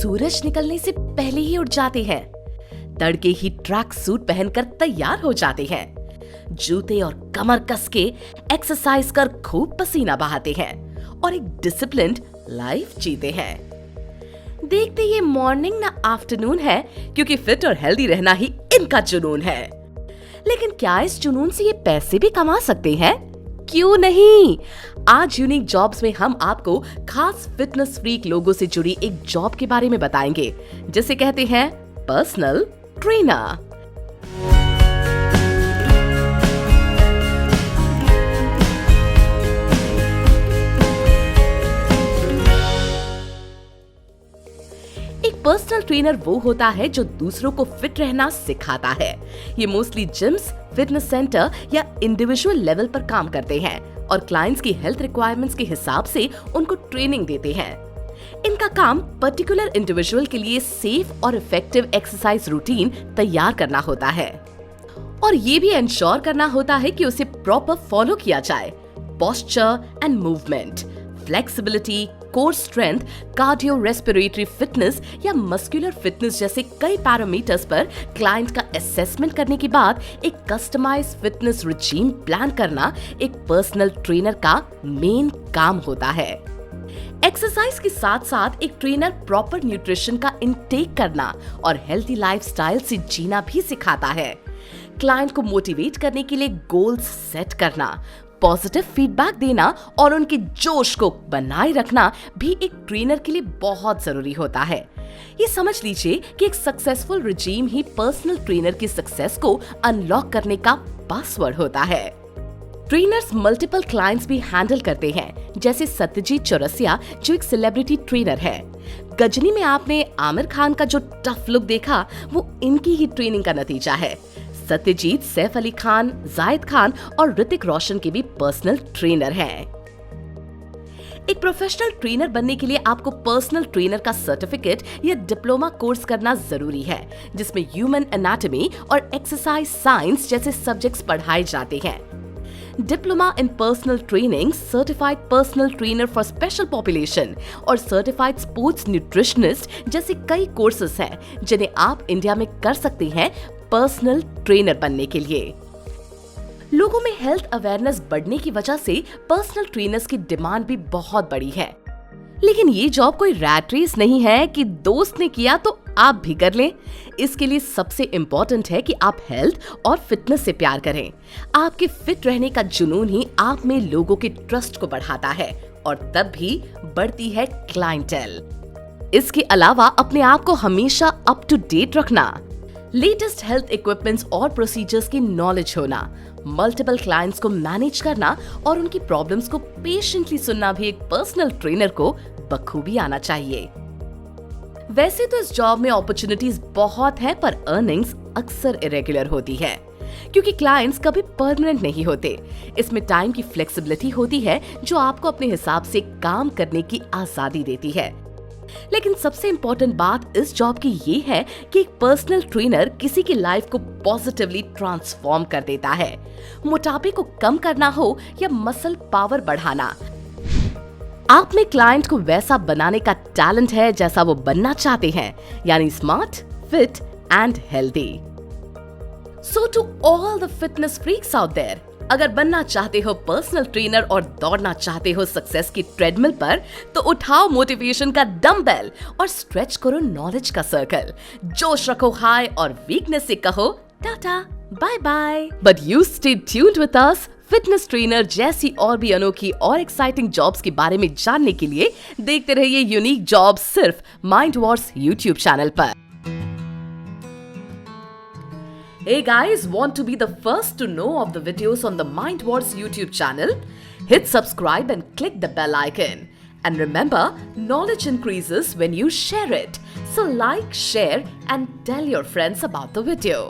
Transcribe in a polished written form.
सूरज निकलने से पहले ही उठ जाते हैं, तड़के ही ट्रैक सूट पहनकर तैयार हो जाते हैं, जूते और कमर कस के एक्सरसाइज कर खूब पसीना बहाते हैं और एक डिसिप्लिन्ड लाइफ जीते हैं। देखते ये मॉर्निंग ना आफ्टरनून है, क्योंकि फिट और हेल्दी रहना ही इनका जुनून है। लेकिन क्या इस जुनून से ये पैसे भी कमा सकते हैं? क्यों नहीं। आज यूनिक जॉब्स में हम आपको खास फिटनेस फ्रीक लोगों से जुड़ी एक जॉब के बारे में बताएंगे, जिसे कहते हैं पर्सनल ट्रेनर। एक पर्सनल ट्रेनर वो होता है जो दूसरों को फिट रहना सिखाता है। ये मोस्टली जिम्स, फिटनेस सेंटर या इंडिविजुअल लेवल पर काम करते हैं और क्लाइंट्स की हेल्थ रिक्वायरमेंट्स के हिसाब से उनको ट्रेनिंग देते हैं। इनका काम पर्टिकुलर इंडिविजुअल के लिए सेफ और इफेक्टिव एक्सरसाइज रूटीन तैयार करना होता है और ये भी इंश्योर करना होता है कि उसे प्रॉपर फॉलो किया जाए। Posture and movement, flexibility, core strength, cardio respiratory fitness या मस्कुलर फिटनेस जैसे कई पैरामीटर्स पर क्लाइंट का असेसमेंट करने के बाद एक कस्टमाइज्ड फिटनेस रिजीम प्लान करना एक पर्सनल ट्रेनर का मेन काम होता है। एक्सरसाइज के साथ साथ एक ट्रेनर प्रॉपर न्यूट्रिशन का इनटेक करना और हेल्थी लाइफस्टाइल से जीना भी सिखाता है। क्लाइंट को मोटिवेट करने के लिए गोल्स सेट करना, पॉजिटिव फीडबैक देना और उनके जोश को बनाए रखना भी एक ट्रेनर के लिए बहुत जरूरी होता है। ये समझ लीजिए कि एक सक्सेसफुल रिजीम ही पर्सनल ट्रेनर की सक्सेस को अनलॉक करने का पासवर्ड होता है। ट्रेनर्स मल्टीपल क्लाइंट्स भी हैंडल करते हैं, जैसे सत्यजीत चौरसिया जो एक सेलिब्रिटी ट्रेनर है। गजनी में आपने आमिर खान का जो टफ लुक देखा, वो इनकी ही ट्रेनिंग का नतीजा है। सत्यजीत सैफ अली खान, जायद खान और ऋतिक रोशन के भी पर्सनल ट्रेनर हैं। एक प्रोफेशनल ट्रेनर बनने के लिए आपको पर्सनल ट्रेनर का सर्टिफिकेट या डिप्लोमा कोर्स करना जरूरी है, जिसमें ह्यूमन एनाटॉमी और एक्सरसाइज साइंस जैसे सब्जेक्ट्स पढ़ाए जाते हैं। Diploma in personal training, certified personal trainer for special population और सर्टिफाइड स्पोर्ट्स न्यूट्रिशनिस्ट जैसे कई कोर्सेज हैं, जिन्हें आप इंडिया में कर सकते हैं पर्सनल ट्रेनर बनने के लिए। लोगों में हेल्थ अवेयरनेस बढ़ने की वजह से पर्सनल ट्रेनर्स की डिमांड भी बहुत बड़ी है। लेकिन ये जॉब कोई रैट रेस नहीं है कि दोस्त ने किया तो आप भी कर लें। इसके लिए सबसे इम्पोर्टेंट है कि आप हेल्थ और फिटनेस से प्यार करें। आपके फिट रहने का जुनून ही आप में लोगों के ट्रस्ट को बढ़ाता है और तब भी बढ़ती है क्लाइंटेल। इसके अलावा अपने आप को हमेशा अप टू डेट रखना, लेटेस्ट हेल्थ इक्विपमेंट्स और प्रोसीजर्स की नॉलेज होना, मल्टीपल क्लाइंट्स को मैनेज करना और उनकी प्रॉब्लम्स को पेशेंटली सुनना भी एक पर्सनल ट्रेनर को बखूबी आना चाहिए। वैसे तो इस जॉब में अपॉर्चुनिटीज बहुत है, पर अर्निंग्स अक्सर इरेगुलर होती है, क्योंकि क्लाइंट्स कभी परमानेंट नहीं होते। इसमें टाइम की फ्लेक्सिबिलिटी होती है जो आपको अपने हिसाब से काम करने की आजादी देती है। लेकिन सबसे इम्पोर्टेंट बात इस जॉब की ये है कि एक पर्सनल ट्रेनर किसी की लाइफ को पॉजिटिवली ट्रांसफॉर्म कर देता है। मोटापे को कम करना हो या मसल पावर बढ़ाना, आप में क्लाइंट को वैसा बनाने का टैलेंट है जैसा वो बनना चाहते हैं, यानी smart, fit and healthy. So to all the fitness freaks out there, अगर बनना चाहते हो पर्सनल ट्रेनर और दौड़ना चाहते हो सक्सेस की ट्रेडमिल पर, तो उठाओ मोटिवेशन का डंबेल और स्ट्रेच करो नॉलेज का सर्कल। जोश रखो हाई और वीकनेस से कहो tata bye bye. But you stay tuned with us. Fitness trainer जैसी और भी अनोखी और एक्साइटिंग जॉब्स के बारे में जानने के लिए देखते रहिए यूनिक जॉब्स सिर्फ माइंड वॉर्स यूट्यूब चैनल पर। Hey guys, want to be the first to know of the videos on the Mind Wars YouTube channel? Hit subscribe and click the bell icon. And remember, knowledge increases when you share it. So like, share and tell your friends about the video.